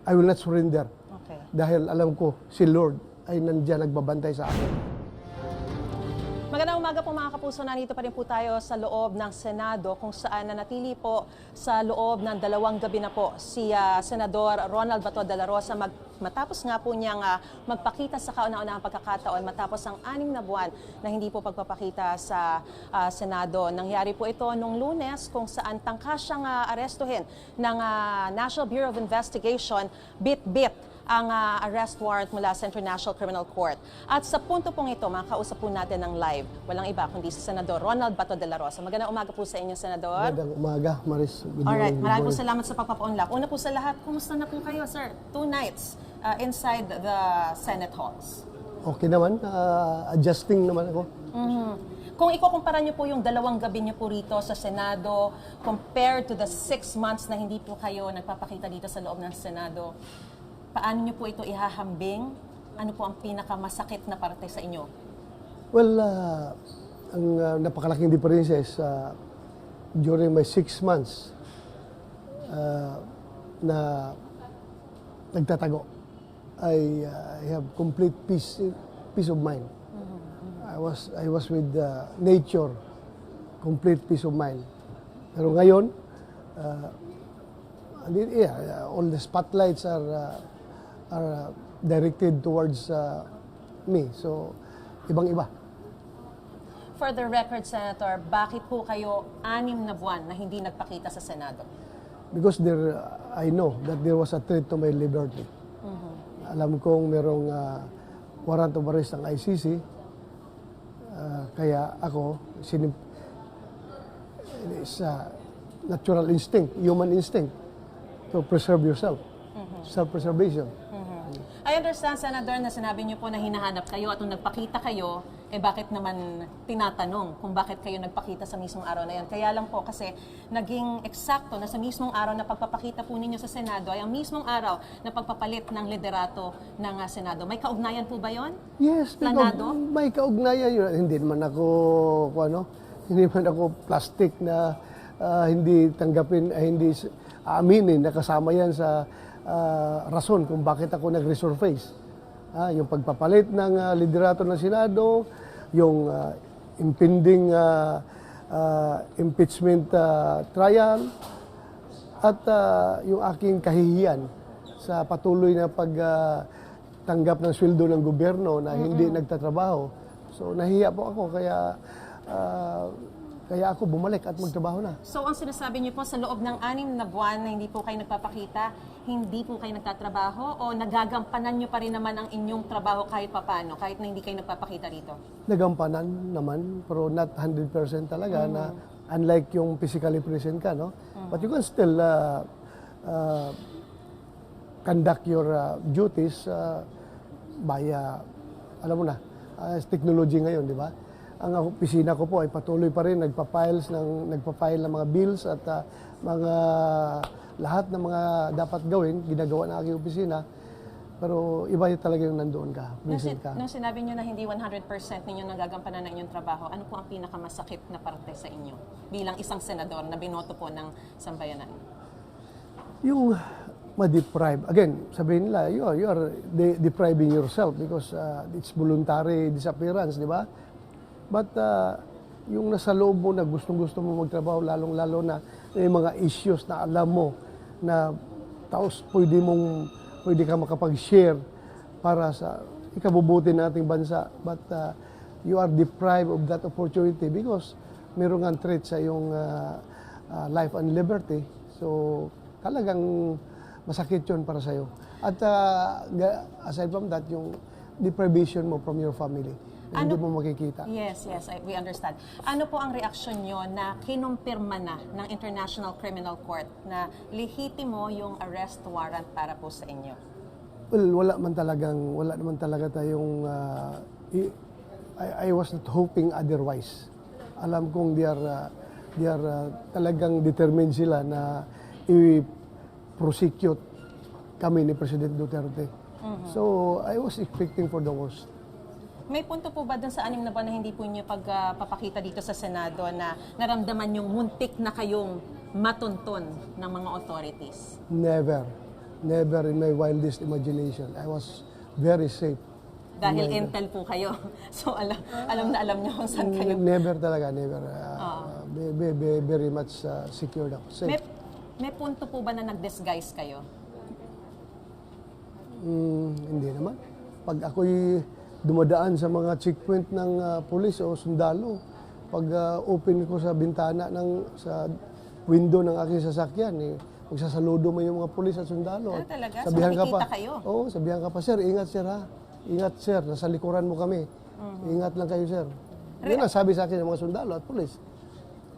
I will not surrender. Okay. Dahil alam ko, si Lord ay nandiyan nagbabantay sa akin. Magandang umaga po mga kapuso. Nandito pa rin po tayo sa loob ng Senado kung saan nanatili po sa loob ng 2 gabi na po si Senador Ronald Bato de la Rosa matapos nga po niyang magpakita sa kauna-unahang pagkakataon matapos ang 6 na buwan na hindi po pagpapakita sa Senado. Nangyari po ito nung Lunes kung saan tangka siyang arestuhin ng National Bureau of Investigation bit-bit ang arrest warrant mula sa International Criminal Court. At sa punto pong ito, makakausap po natin ng live. Walang iba kundi si Senador Ronald Bato de la Rosa. Magandang umaga po sa inyo, Senador. Magandang umaga, Maris. Good Alright, morning, good maraming po morning. salamat sa pagpapaunlak. Una po sa lahat, kumusta na po kayo, sir? 2 nights inside the Senate halls. Okay naman, adjusting naman ako. Kung ikukumpara niyo po yung 2 gabi niyo po rito sa Senado compared to the 6 months na hindi po kayo nagpapakita dito sa loob ng Senado, paano niyo po ito ihahambing? Ano po ang pinakamasakit na parte sa inyo? Well, ang napakalaking diferensya is during my 6 months na nagtatago, I have complete peace of mind. I was with nature, complete peace of mind. Pero ngayon, all the spotlights are directed towards me. So, ibang-iba. For the record, Senator, bakit po kayo 6 na buwan na hindi nagpakita sa Senado? Because I know that there was a threat to my liberty. Alam kong merong warrant of arrest ng ICC. Kaya ako, it's natural instinct, human instinct to preserve yourself. Self-preservation. I understand, Senator, na sinabi niyo po na hinahanap kayo at nung nagpakita kayo, bakit naman tinatanong kung bakit kayo nagpakita sa mismong araw na yan? Kaya lang po kasi naging eksakto na sa mismong araw na pagpapakita po ninyo sa Senado ay ang mismong araw na pagpapalit ng liderato ng Senado. May kaugnayan po ba yon? Yes, Planado? may kaugnayan yun. Hindi naman ako plastic na hindi tanggapin, hindi aaminin na kasama yan sa rason kung bakit ako nag-resurface. Yung pagpapalit ng liderato ng Senado, yung impending impeachment trial, at yung aking kahihiyan sa patuloy na pagtanggap ng sweldo ng gobyerno na hindi nagtatrabaho. So nahiya po ako, kaya ako bumalik at magtrabaho na. So ang sinasabi niyo po sa loob ng 6 na buwan na hindi po kayo nagpapakita, hindi po kayo nagtatrabaho o nagagampanan niyo pa rin naman ang inyong trabaho kahit papano, kahit na hindi kayo nagpapakita rito? Nagampanan naman, pero not 100% talaga na unlike yung physically present ka, no? But you can still conduct your duties via, alam mo na, technology ngayon, di ba? Ang opisina ko po ay patuloy pa rin nagpa-file ng mga bills at lahat ng mga dapat gawin, ginagawa ng aking opisina. Pero iba yung talaga yung nandoon ka, present ka. Nung sinabi niyo na hindi 100% ninyo nagagampanan ng inyong trabaho, ano po ang pinakamasakit na parte sa inyo bilang isang senador na binoto po ng sambayanan? Yung ma-deprive. Again, sabihin nila, you are depriving yourself because it's voluntary disappearance, di ba? But yung nasa loob mo na gustong-gusto mo magtrabaho, lalong-lalo na may mga issues na alam mo na taos pwede ka makapag-share para sa ikabubuti ng ating bansa. But you are deprived of that opportunity because mayroong ang threat sa iyong life and liberty. So talagang masakit yun para sa'yo. At aside from that, yung deprivation mo from your family. Hindi mo makikita. Yes, we understand. Ano po ang reaksyon nyo na kinumpirma na ng International Criminal Court na lehitimo yung arrest warrant para po sa inyo? Well, wala naman talaga tayong, I was not hoping otherwise. Alam kong they are talagang determined sila na i-prosecute kami ni President Duterte. So, I was expecting for the worst. May punto po ba dun sa 6 na buwan na hindi po niyo pagpapakita dito sa Senado na naramdaman yung muntik na kayong matunton ng mga authorities? Never. Never in my wildest imagination. I was very safe. Dahil intel po kayo. So alam niyo kung saan kayo. Never talaga, never. Very much secured ako. Safe. May punto po ba na nag-disguise kayo? Hindi naman. Pag ako'y dumadaan sa mga checkpoint ng pulis o sundalo, pag open ko sa bintana sa window ng aking sasakyan, magsasaludo mo yung mga pulis at sundalo. Talaga? So makikita kayo? Oo, sabihan ka pa, sir, ingat sir ha. Ingat sir, nasa likuran mo kami. Ingat lang kayo sir. Yun ang sabi sa akin ng mga sundalo at pulis.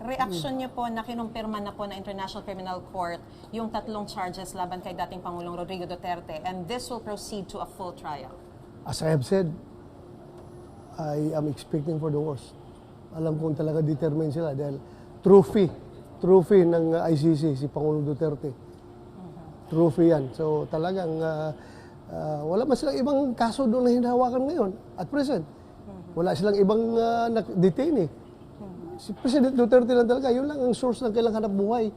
Reaksyon niyo po na kinumpirma na po na International Criminal Court yung 3 charges laban kay dating Pangulong Rodrigo Duterte, and this will proceed to a full trial. As I have said, I am expecting for the worst. Alam kong talaga determined sila dahil trophy ng ICC si Pangulong Duterte. Trophy yan. So talagang wala man silang ibang kaso doon na hinahawakan ngayon at present. Wala silang ibang detainee. Si President Duterte lang talaga, yun lang ang source ng kailang hanap buhay.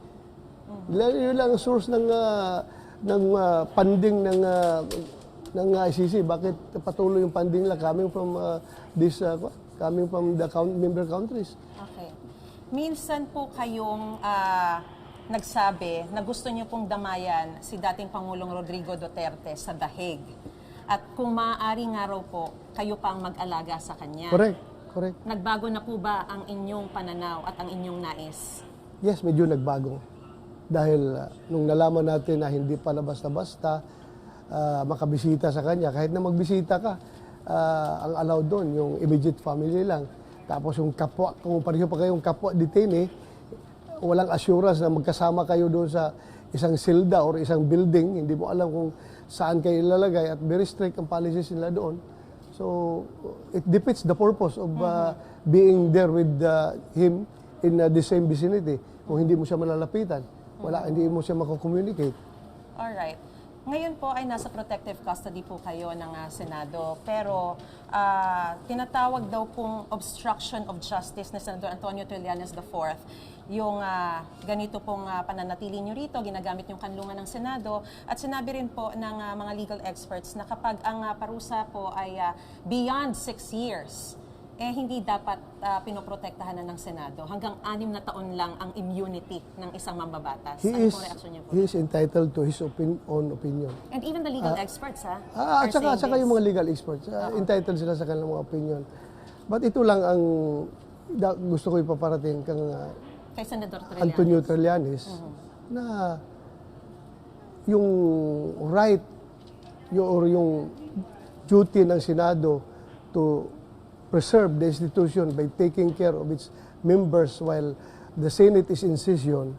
Yun lang ang source ng funding ng ICC. Bakit patuloy yung funding nila coming from the member countries? Okay. Minsan po kayong nagsabi na gusto niyo pong damayan si dating Pangulong Rodrigo Duterte sa Dahig. At kung maaari nga raw po, kayo pa ang mag-alaga sa kanya. Correct. Nagbago na po ba ang inyong pananaw at ang inyong nais? Yes, medyo nagbago. Dahil nung nalaman natin na hindi pala basta-basta makabisita sa kanya, kahit na magbisita ka, ang allowed doon, yung immediate family lang. Tapos yung kapwa, kung pareho pa kayong kapwa detainee, walang assurance na magkasama kayo doon sa isang silda or isang building, hindi mo alam kung saan kayo ilalagay at very strict ang policies nila doon. So, it defeats the purpose of being there with him in the same vicinity. Kung hindi mo siya malalapitan, hindi mo siya makakommunicate. Alright. Ngayon po ay nasa protective custody po kayo ng Senado. Pero tinatawag daw pong obstruction of justice ni Senador Antonio Trillanes IV. Yung ganito pong pananatili nyo rito, ginagamit yung kanlungan ng Senado. At sinabi rin po ng mga legal experts na kapag ang parusa po ay beyond 6 years, hindi dapat pinoprotektahan na ng Senado. Hanggang 6 na taon lang ang immunity ng isang mambabatas. Ano pong reaksyon niyo po? He is entitled to his own opinion. And even the legal experts, At saka yung mga legal experts, entitled sila sa kanilang mga opinion. But ito lang ang gusto ko ipaparating kang kay Senador Trillanes. Antonio Trillanes, na yung right or yung duty ng Senado to preserve the institution by taking care of its members while the Senate is in session,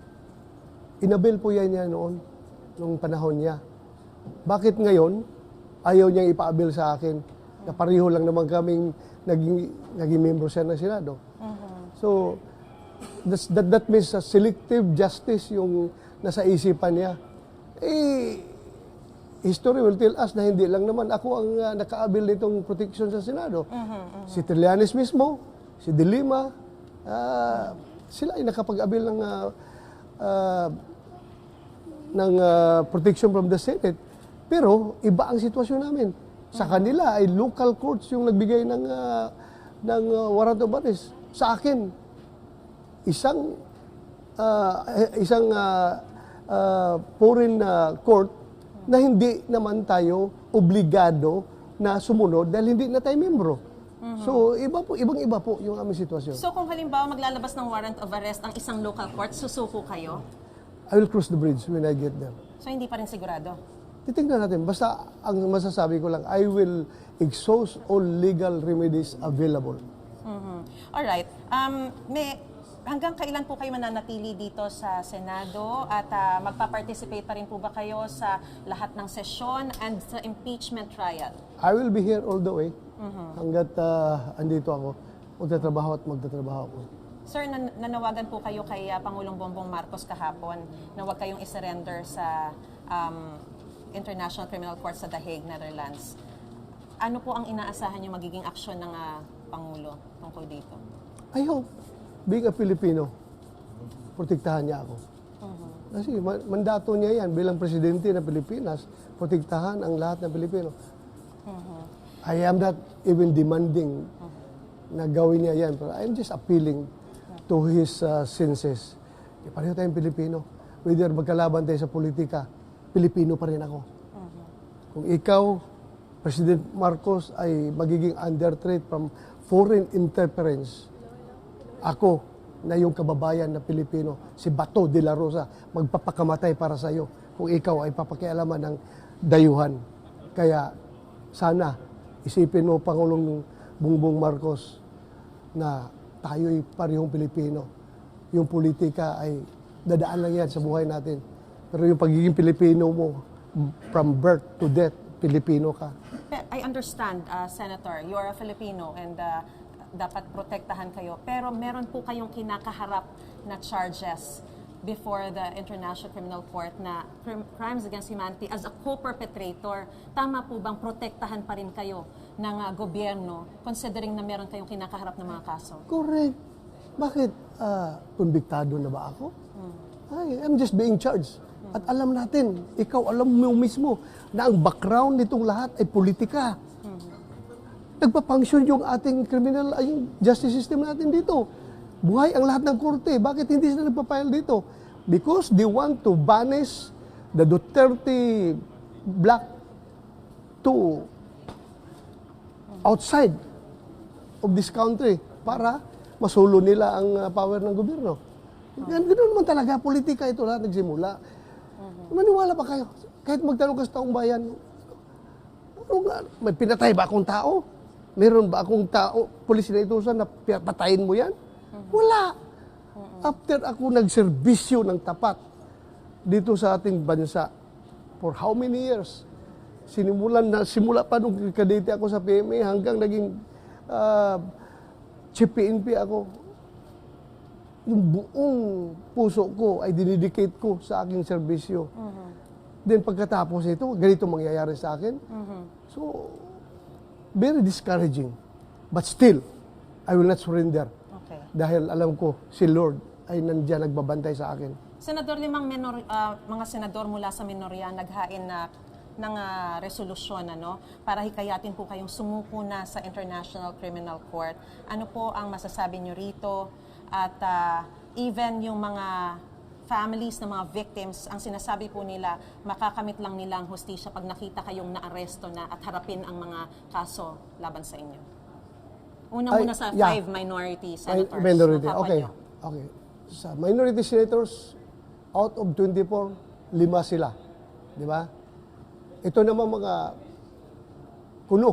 inabil po yan niya noong panahon niya. Bakit ngayon, ayaw niyang ipaabil sa akin na pareho lang naman kaming naging member siya ng Senado? So, that means selective justice yung nasa isipan niya. History will tell us na hindi lang naman ako ang nakaabil nitong protection sa Senado. Si Trillanes mismo, si De Lima, sila ay nakapag-abil ng protection from the Senate. Pero iba ang sitwasyon namin. Sa kanila ay local courts yung nagbigay ng warrant of arrest. Sa akin, isang foreign court na hindi naman tayo obligado na sumunod dahil hindi na tayo membro. So, ibang-iba po yung aming sitwasyon. So, kung halimbawa maglalabas ng warrant of arrest ang isang local court, susuko kayo? I will cross the bridge when I get there. So, hindi pa rin sigurado? Titignan natin. Basta, ang masasabi ko lang, I will exhaust all legal remedies available. Alright. Hanggang kailan po kayo mananatili dito sa Senado at magpa-participate pa rin po ba kayo sa lahat ng sesyon and sa impeachment trial? I will be here all the way hanggat andito ako. Magtatrabaho ako. Sir, nanawagan po kayo kay Pangulong Bongbong Marcos kahapon na huwag kayong isurrender sa International Criminal Court sa The Hague, Netherlands. Ano po ang inaasahan niyo magiging aksyon ng Pangulo tungkol dito? I hope, being a Filipino, protektahan niya ako. Kasi mandato niya yan bilang presidente ng Pilipinas, protektahan ang lahat ng Pilipino. I am not even demanding na gawin niya yan, pero I'm just appealing to his senses. Pareho tayong Pilipino. Whether magkalaban tayo sa politika, Pilipino pa rin ako. Kung ikaw, President Marcos, ay magiging under threat from foreign interference, ako na yung kababayan na Pilipino, si Bato de la Rosa, magpapakamatay para sa iyo kung ikaw ay papakialaman ng dayuhan. Kaya sana isipin mo, Pangulong Bongbong Marcos, na tayo'y parehong Pilipino. Yung politika ay dadaan lang yan sa buhay natin. Pero yung pagiging Pilipino mo, from birth to death, Pilipino ka. I understand, Senator, you are a Filipino and dapat protektahan kayo. Pero meron po kayong kinakaharap na charges before the International Criminal Court na crimes against humanity as a co-perpetrator. Tama po bang protektahan pa rin kayo ng gobyerno considering na meron kayong kinakaharap na mga kaso? Correct. Bakit? Konbiktado na ba ako? I'm just being charged. At alam natin, ikaw alam mo mismo na ang background nitong lahat ay politika. Nagpa-function yung ating criminal, yung justice system natin dito. Buhay ang lahat ng korte. Bakit hindi sila nagpa-file dito? Because they want to banish the Duterte bloc to outside of this country para masulo nila ang power ng gobyerno. Ganoon naman talaga, politika ito lahat nagsimula. Maniwala pa kayo? Kahit magtanong ka sa taong bayan, may pinatay ba akong tao? Meron ba akong tao, pulis na itusan na patayin mo yan? Wala. After ako nagserbisyo ng tapat dito sa ating bansa, for how many years? Simula pa nung kadete ako sa PMA hanggang naging Chief PNP ako, yung buong puso ko ay dinedicate ko sa aking serbisyo. Then pagkatapos ito, ganito mangyayari sa akin. So, very discouraging. But still, I will not surrender. Okay. Dahil alam ko, si Lord ay nandiyan nagbabantay sa akin. Senador, mga senador mula sa minorya naghain ng resolusyon para hikayatin po kayong sumuko na sa International Criminal Court. Ano po ang masasabi niyo rito? At even yung mga families ng mga victims, ang sinasabi po nila, makakamit lang nila ang hustisya pag nakita kayong naaresto na at harapin ang mga kaso laban sa inyo. Unang-una sa 5 minority senators. Minority, ng okay. Kapatyo. Okay. Sa minority senators, out of 24, 5 sila. Di ba? Ito naman mga kuno,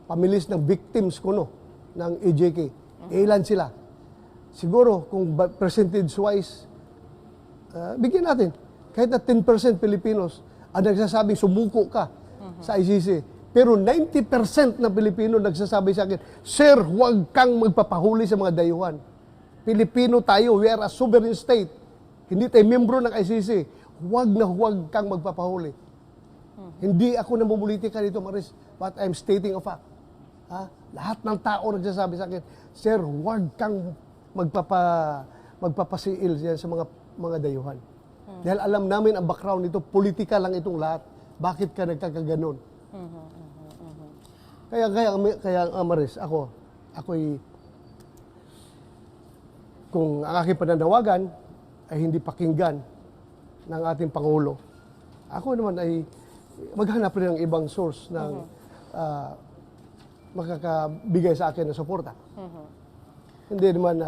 pamilis ng victims kuno ng AJK. Ilan sila? Siguro, kung percentage-wise, bigyan natin. Kahit na 10% Filipinos ang nagsasabing sumuko ka sa ICC. Pero 90% ng Pilipino nagsasabi sa akin, Sir, huwag kang magpapahuli sa mga dayuhan. Pilipino tayo, we are a sovereign state. Hindi tayo membro ng ICC. Huwag na huwag kang magpapahuli. Hindi ako namumulitika dito, Maris, but I'm stating a fact. Lahat ng tao nagsasabi sa akin, Sir, huwag kang magpapasiil sa mga dayuhan. Dahil alam namin ang background nito, politika lang itong lahat. Bakit ka nagkakaganon? Kaya Maris, ako'y kung ang aking pananawagan ay hindi pakinggan ng ating Pangulo, ako naman ay maghanap rin ng ibang source ng makakabigay sa akin ng suporta. Hindi naman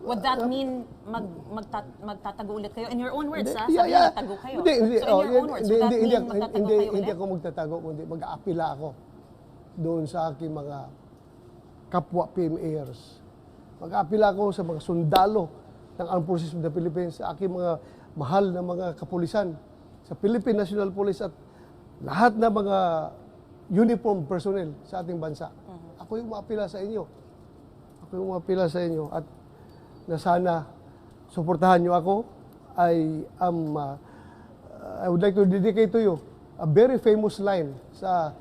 Would that mean magtatago ulit kayo? In your own words, sabi magtatago kayo. Hindi, so in your own words, would that mean magtatago kayo hindi ulit? ako magtatago, kundi mag-aapila ako doon sa aking mga kapwa PMAers. Mag-aapila ako sa mga sundalo ng Armed Forces of the Philippines, sa aking mga mahal na mga kapulisan, sa Philippine National Police at lahat na mga uniform personnel sa ating bansa. Ako yung maapila sa inyo. Ako yung maapila sa inyo at na sana suportahan nyo ako. I would like to dedicate to you a very famous line sa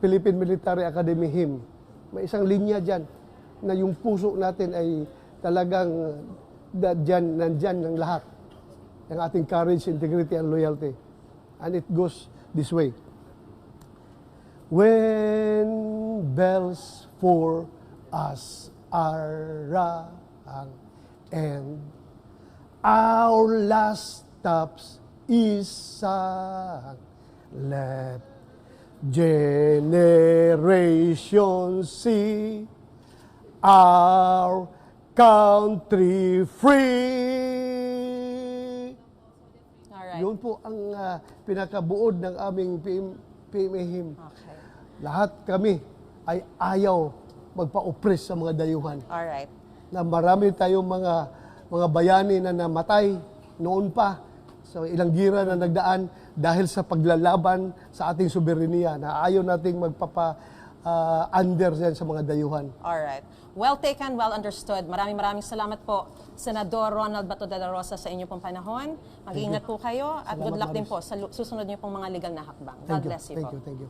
Philippine Military Academy hymn. May isang linya dyan na yung puso natin ay talagang nandyan ng lahat. ang ating courage, integrity, and loyalty. And it goes this way. When bells for us are rung, and our last stops is sung, let generations see our country free. Alright. Yun po ang pinakabuod ng aming PMA hymn. Okay. Lahat kami ay ayaw magpa-oppress sa mga dayuhan. Alright. Na marami tayong mga bayani na namatay noon pa sa ilang gira na nagdaan dahil sa paglalaban sa ating soberenya na ayaw nating under yan sa mga dayuhan. Alright. Well taken, well understood. Maraming salamat po, Senador Ronald Bato de la Rosa, sa inyong pong panahon. Mag-iingat po kayo at Salamat, good luck din Maris. po sa susunod niyo pong mga legal na hakbang. God bless you po. Thank you.